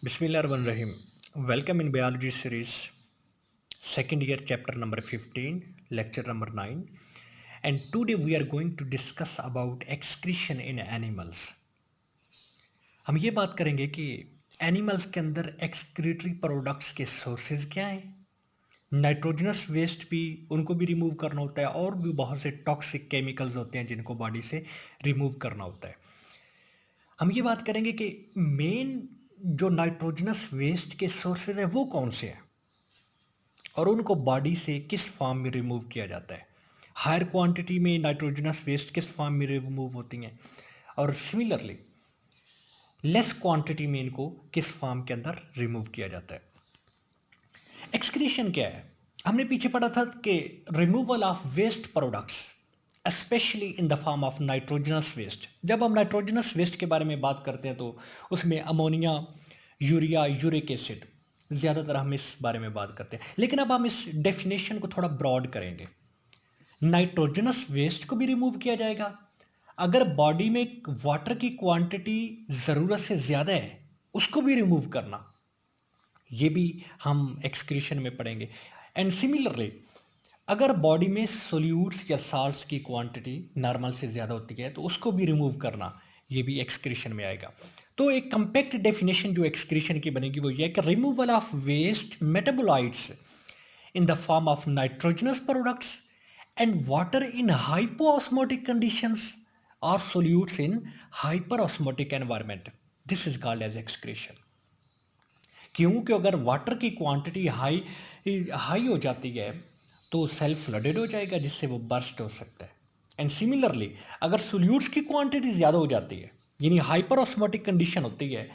Bismillahirrahmanirrahim. Welcome in biology series, second year, chapter number 15, lecture number 9. And today we are going to discuss about excretion in animals. हम ये बात करेंगे कि animals के अंदर excretory products के sources क्या हैं, नाइट्रोजनस वेस्ट भी उनको भी रिमूव करना होता है और भी बहुत से टॉक्सिक केमिकल्स होते हैं जिनको बॉडी से रिमूव करना होता है। हम ये बात करेंगे कि मेन जो नाइट्रोजनस वेस्ट के सोर्सेज हैं वो कौन से हैं और उनको बॉडी से किस फॉर्म में रिमूव किया जाता है। हायर क्वांटिटी में नाइट्रोजनस वेस्ट किस फॉर्म में रिमूव होती हैं और सिमिलरली लेस क्वांटिटी में इनको किस फॉर्म के अंदर रिमूव किया जाता है। एक्सक्रीशन क्या है? हमने पीछे पढ़ा था कि removal of waste products specially in the form of nitrogenous waste. जब हम नाइट्रोजनस वेस्ट के बारे में बात करते हैं तो उसमें अमोनिया, यूरिया, यूरिक एसिड, ज़्यादातर हम इस बारे में बात करते हैं। लेकिन अब हम इस डेफिनेशन को थोड़ा ब्रॉड करेंगे। नाइट्रोजनस वेस्ट को भी रिमूव किया जाएगा। अगर बॉडी में वाटर की क्वांटिटी ज़रूरत से ज़्यादा है उसको भी रिमूव करना, ये भी हम एक्सक्रीशन में पढ़ेंगे। एंड सिमिलरली अगर बॉडी में सोल्यूट्स या साल्ट्स की क्वांटिटी नॉर्मल से ज़्यादा होती है तो उसको भी रिमूव करना, ये भी एक्सक्रीशन में आएगा। तो एक कंपैक्ट डेफिनेशन जो एक्सक्रीशन की बनेगी वो ये है कि removal of waste metabolites in the form of nitrogenous products and water in hypoosmotic conditions or solutes in hyperosmotic environment. This is called as excretion. क्योंकि अगर वाटर की क्वांटिटी हाई हाई हो जाती है तो सेल फ्लडेड हो जाएगा जिससे वो बर्स्ट हो सकता है। एंड सिमिलरली अगर सोल्यूट्स की क्वांटिटी ज़्यादा हो जाती है यानी हाइपर ऑस्मोटिक कंडीशन होती है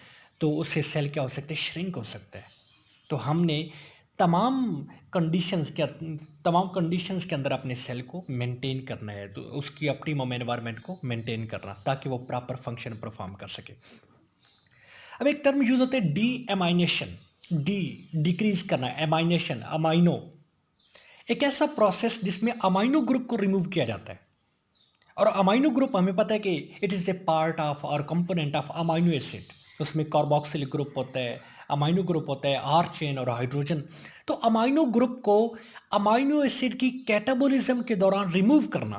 तो उससे सेल क्या हो सकता है, श्रिंक हो सकता है। तो हमने तमाम कंडीशंस के अंदर अपने सेल को मेंटेन करना है, तो उसकी ऑप्टिमम एनवायरनमेंट को मेंटेन करना ताकि वो प्रॉपर फंक्शन परफॉर्म कर सके। अब एक टर्म यूज होता है डी एमाइनेशन, डिक्रीज करना, एमाइनेशन, अमाइनो, एक ऐसा प्रोसेस जिसमें अमाइनो ग्रुप को रिमूव किया जाता है। और अमाइनो ग्रुप हमें पता है कि it is a part of और कंपोनेंट ऑफ अमाइनो एसिड। उसमें कार्बोक्सिल ग्रुप होता है, अमाइनो ग्रुप होता है, आर चेन और हाइड्रोजन। तो अमाइनो ग्रुप को अमाइनो एसिड की कैटाबोलिज्म के दौरान रिमूव करना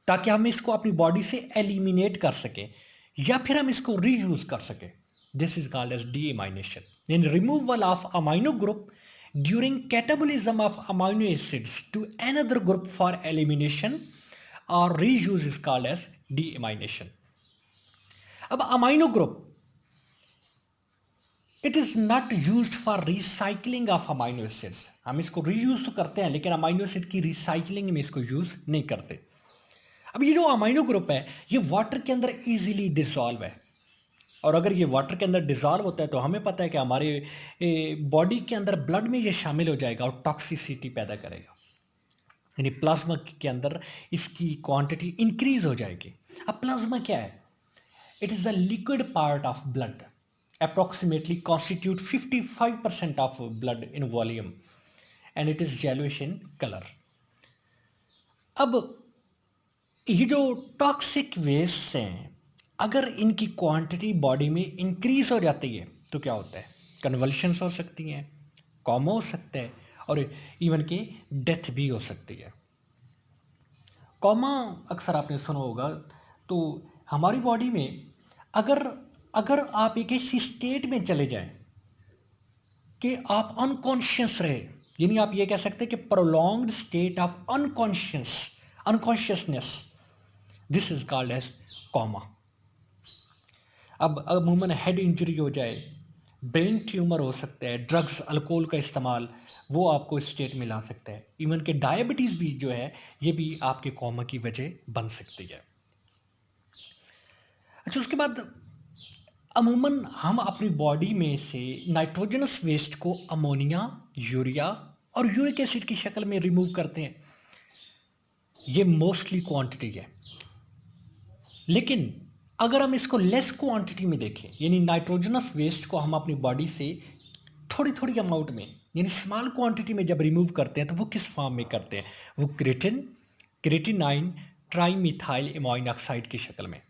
ताकि हम इसको अपनी बॉडी से एलिमिनेट कर सकें या फिर हम इसको रीयूज कर सकें, this is called as deamination. In removal of amino group during catabolism of amino acids to another group for elimination और reuse is called as deamination. अब amino group it is not used for recycling of amino acids. हम इसको reuse तो करते हैं लेकिन amino acid की recycling में इसको यूज नहीं करते। अब ये जो अमाइनो ग्रुप है ये वाटर के अंदर इजीली डिसॉल्व है और अगर ये वाटर के अंदर डिसॉल्व होता है तो हमें पता है कि हमारे बॉडी के अंदर ब्लड में ये शामिल हो जाएगा और टॉक्सिसिटी पैदा करेगा, यानी प्लाज्मा के अंदर इसकी क्वांटिटी इंक्रीज हो जाएगी। अब प्लाज्मा क्या है? It is the liquid part of blood, approximately constitute 55% of blood in volume and it is yellowish in colour. अब ये जो टॉक्सिक वेस्ट हैं अगर इनकी क्वांटिटी बॉडी में इंक्रीज हो जाती है तो क्या होता है? कन्वल्शंस हो सकती हैं, कॉमा हो सकता है और इवन के डेथ भी हो सकती है। कॉमा अक्सर आपने सुना होगा। तो हमारी बॉडी में अगर अगर आप एक ऐसी स्टेट में चले जाएं कि आप अनकॉन्शियस रहे, यानी आप ये कह सकते हैं कि prolonged state of unconsciousness, this is called as coma. अब अमूमन हेड इंजरी हो जाए, ब्रेन ट्यूमर हो सकता है, ड्रग्स, अल्कोहल का इस्तेमाल वो आपको इस स्टेट में ला सकता है। इवन के डायबिटीज़ भी जो है ये भी आपके कॉमा की वजह बन सकती है। अच्छा, उसके बाद अमूमन हम अपनी बॉडी में से नाइट्रोजनस वेस्ट को अमोनिया, यूरिया और यूरिक एसिड की शक्ल में रिमूव करते हैं। ये मोस्टली क्वांटिटी है। लेकिन अगर हम इसको लेस क्वांटिटी में देखें, यानी नाइट्रोजनस वेस्ट को हम अपनी बॉडी से थोड़ी थोड़ी अमाउंट में यानी स्मॉल क्वांटिटी में जब रिमूव करते हैं तो वो किस फॉर्म में करते हैं? वो क्रिएटिनाइन ट्राईमिथाइल एमाइन ऑक्साइड की शक्ल में।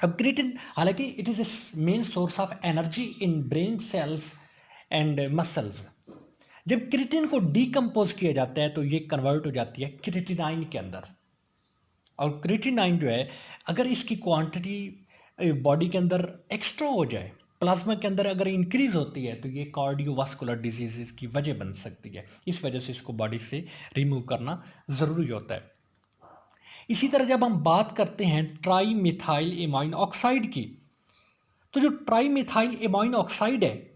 अब क्रिएटिन हालांकि it is main source of energy in brain cells and muscles. जब क्रिएटिन को डीकम्पोज किया जाता है तो ये कन्वर्ट हो जाती है क्रिएटिनाइन के अंदर। और क्रिएटिनाइन जो है, अगर इसकी क्वांटिटी बॉडी के अंदर एक्स्ट्रा हो जाए, प्लाज्मा के अंदर अगर इंक्रीज होती है, तो ये कार्डियोवास्कुलर डिजीजेस की वजह बन सकती है। इस वजह से इसको बॉडी से रिमूव करना ज़रूरी होता है। इसी तरह जब हम बात करते हैं ट्राई मिथाइल एमाइन ऑक्साइड की, तो जो ट्राई मिथाइल एमाइन ऑक्साइड है,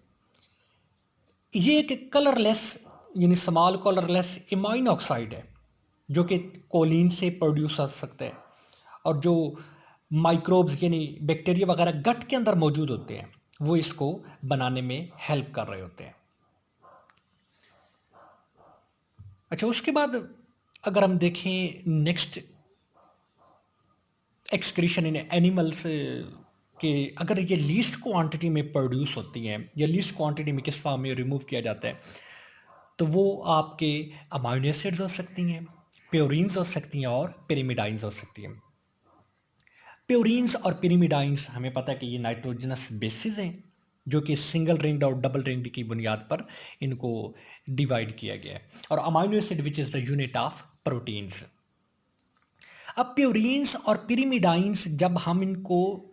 ये एक कलरलेस यानी स्मॉल कलरलेस एमाइन ऑक्साइड है जो कि कोलिन से प्रोड्यूस हो सकता है। और जो माइक्रोब्स यानी बैक्टीरिया वगैरह गट के अंदर मौजूद होते हैं, वो इसको बनाने में हेल्प कर रहे होते हैं। अच्छा, उसके बाद अगर हम देखें नेक्स्ट एक्सक्रीशन इन एनिमल्स के, अगर ये लीस्ट क्वांटिटी में प्रोड्यूस होती हैं या लीस्ट क्वांटिटी में किस फॉर्म में रिमूव किया जाता है, तो वो आपके अमाइनो एसिड्स हो सकती हैं, प्योरीन्स हो सकती हैं और पिरिमिडाइंस हो सकती हैं। प्योरीन्स और पिरिमिडाइंस हमें पता है कि ये नाइट्रोजनस बेसिस हैं जो कि सिंगल रिंग्ड और डबल रिंग्ड की बुनियाद पर इनको डिवाइड किया गया है। और amino acid which is the unit of proteins. अब प्योरीन्स और पिरिमिडाइंस जब हम इनको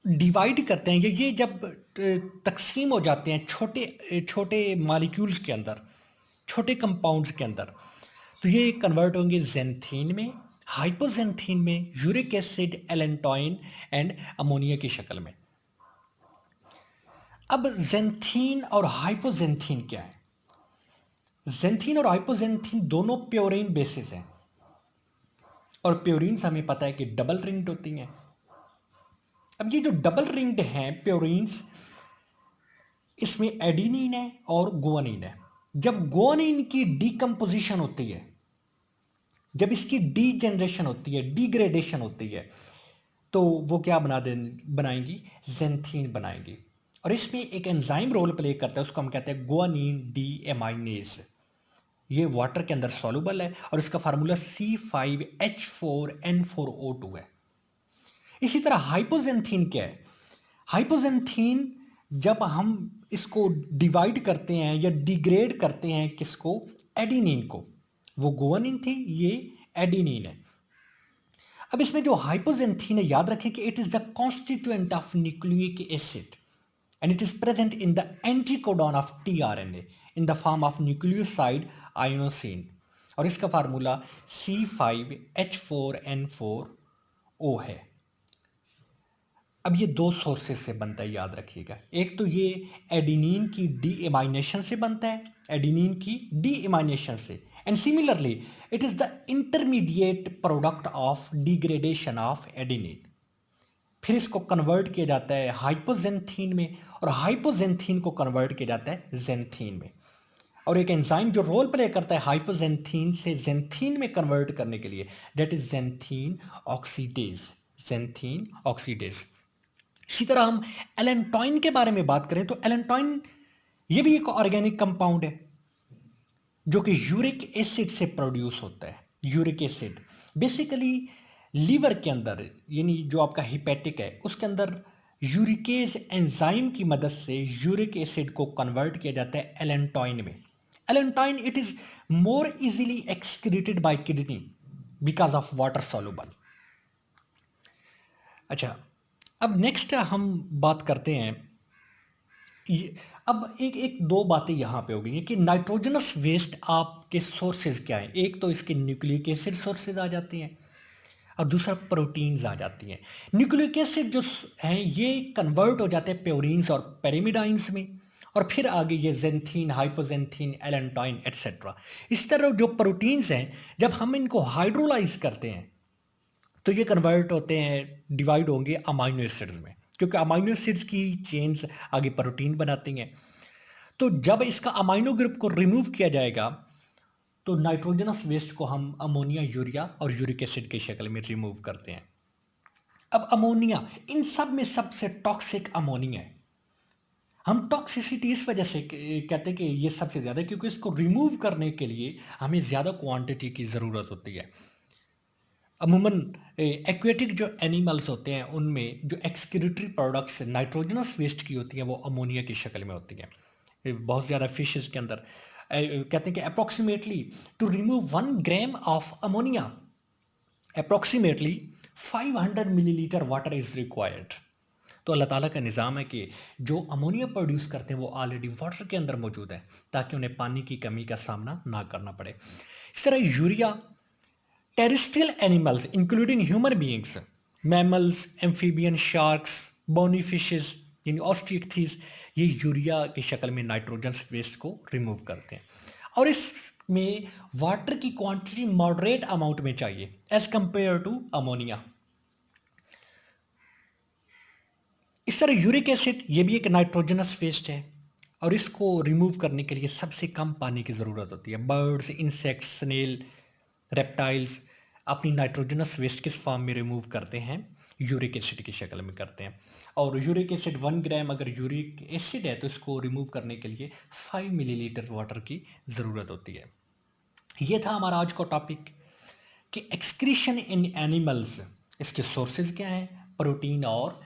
डिवाइड करते हैं, ये जब तकसीम हो जाते हैं छोटे छोटे मॉलिक्यूल्स के अंदर, छोटे कंपाउंड्स के अंदर, तो ये कन्वर्ट होंगे जेंथीन में, हाइपोजेंथीन में, uric acid, allantoin and ammonia की शक्ल में। अब जेंथीन और हाइपोजेंथीन क्या है? जेंथीन और हाइपोजेंथीन दोनों प्योरीन बेसिस हैं और प्योरीन्स हमें पता है कि डबल रिंग्ड होती हैं। अब ये जो डबल रिंग्ड हैं प्योरीन्स, इसमें एडिनिन है और गुआनिन है। जब गुआनिन की डीकम्पोजिशन होती है, जब इसकी डी जनरेशन होती है, डिग्रेडेशन होती है, तो वो क्या बनाएंगी? जेंथीन बनाएंगी। और इसमें एक एंजाइम रोल प्ले करता है, उसको हम कहते हैं गुआनिन डी एमाइनेज। ये वाटर के अंदर सॉल्युबल है और इसका फार्मूला C5H4N4O2 है। इसी तरह हाइपोजेंथीन क्या है? हाइपोजेंथीन जब हम इसको डिवाइड करते हैं या डिग्रेड करते हैं, किसको? एडिनिन को। वो गुआनिन थी, ये एडिनिन है। अब इसमें जो हाइपोजेंथीन है, याद रखें कि it is the constituent of nucleic acid and it is present in the anticodon of tRNA in the form of nucleoside inosine. और इसका फार्मूला C5H4N4O है। अब ये दो सोर्सेस से बनता है, याद रखिएगा। एक तो ये एडिनिन की डीएमाइनेशन से बनता है, एडिनिन की डीएमाइनेशन से, and similarly it is the intermediate product of degradation of adenine. फिर इसको कन्वर्ट किया जाता है हाइपोजेंथीन में और हाइपोजेंथीन को कन्वर्ट किया जाता है जेंथीन में। और एक एंजाइम जो रोल प्ले करता है हाइपोजेंथीन से जेंथीन में कन्वर्ट करने के लिए, दैट इज जेंथीन ऑक्सीडेज। जेंथीन ऑक्सीडेज। इसी तरह हम एलेंटोइन के बारे में बात करें तो एलेंटोइन ये भी एक ऑर्गेनिक कंपाउंड है जो कि यूरिक एसिड से प्रोड्यूस होता है। यूरिक एसिड बेसिकली लीवर के अंदर, यानी जो आपका हिपैटिक है, उसके अंदर यूरिकेज एंजाइम की मदद से यूरिक एसिड को कन्वर्ट किया जाता है एलेंटोइन में। Allantoin it is more easily excreted by kidney because of water soluble. अच्छा, अब नेक्स्ट हम बात करते हैं अब एक एक दो बातें यहाँ पे हो गई हैं कि नाइट्रोजनस वेस्ट आपके सोर्सेज क्या हैं। एक तो इसके न्यूक्लिक एसिड सोर्सेज आ जाती हैं और दूसरा प्रोटीन्स आ जाती हैं। न्यूक्लिक एसिड जो हैं ये कन्वर्ट हो जाते हैं प्योरीन्स और पेरिमिडाइंस में, और फिर आगे ये जेंथीन, हाइपोजेंथीन, एलेंटोइन एट्सेट्रा। इस तरह जो प्रोटीन्स हैं, जब हम इनको हाइड्रोलाइज करते हैं तो ये कन्वर्ट होते हैं, डिवाइड होंगे अमाइनो एसिड्स में, क्योंकि अमाइनो एसिड्स की चेन्स आगे प्रोटीन बनाती हैं। तो जब इसका अमाइनो ग्रुप को रिमूव किया जाएगा तो नाइट्रोजनस वेस्ट को हम अमोनिया, यूरिया और यूरिक एसिड की शक्ल में रिमूव करते हैं। अब अमोनिया, इन सब में सबसे टॉक्सिक अमोनिया है। हम टॉक्सिसिटी इस वजह से कहते हैं कि ये सबसे ज़्यादा, क्योंकि इसको रिमूव करने के लिए हमें ज़्यादा क्वांटिटी की ज़रूरत होती है। अमूमन एक्वेटिक जो एनिमल्स होते हैं उनमें जो एक्सक्रीटरी प्रोडक्ट्स नाइट्रोजनस वेस्ट की होती हैं वो अमोनिया की शक्ल में होती हैं। बहुत ज़्यादा फिशेस के अंदर कहते हैं कि approximately two remove 1 gram of ammonia approximately 500 millilitre water is required. तो अल्लाह ताला का निज़ाम है कि जो अमोनिया प्रोड्यूस करते हैं वो ऑलरेडी वाटर के अंदर मौजूद है ताकि उन्हें पानी की कमी का सामना ना करना पड़े। इस तरह urea terrestrial animals including human beings, mammals, amphibian, sharks, bony fishes यानी ऑस्ट्रिएक्थीज, ये यूरिया की शक्ल में नाइट्रोजन वेस्ट को रिमूव करते हैं और इसमें वाटर की क्वांटिटी मॉडरेट अमाउंट में चाहिए एज कंपेयर टू अमोनिया। इस तरह यूरिक एसिड ये भी एक नाइट्रोजनस वेस्ट है और इसको रिमूव करने के लिए सबसे कम पानी की ज़रूरत होती है। बर्ड्स, इंसेक्ट्स, स्नेल, रेप्टाइल्स अपनी नाइट्रोजनस वेस्ट किस फॉर्म में रिमूव करते हैं? यूरिक एसिड की शक्ल में करते हैं। और यूरिक एसिड 1 ग्राम अगर यूरिक एसिड है तो इसको रिमूव करने के लिए 5 मिलीलीटर वाटर की ज़रूरत होती है। ये था हमारा आज का टॉपिक कि एक्सक्रीशन इन एनिमल्स, इसके सोर्सेज क्या हैं, प्रोटीन और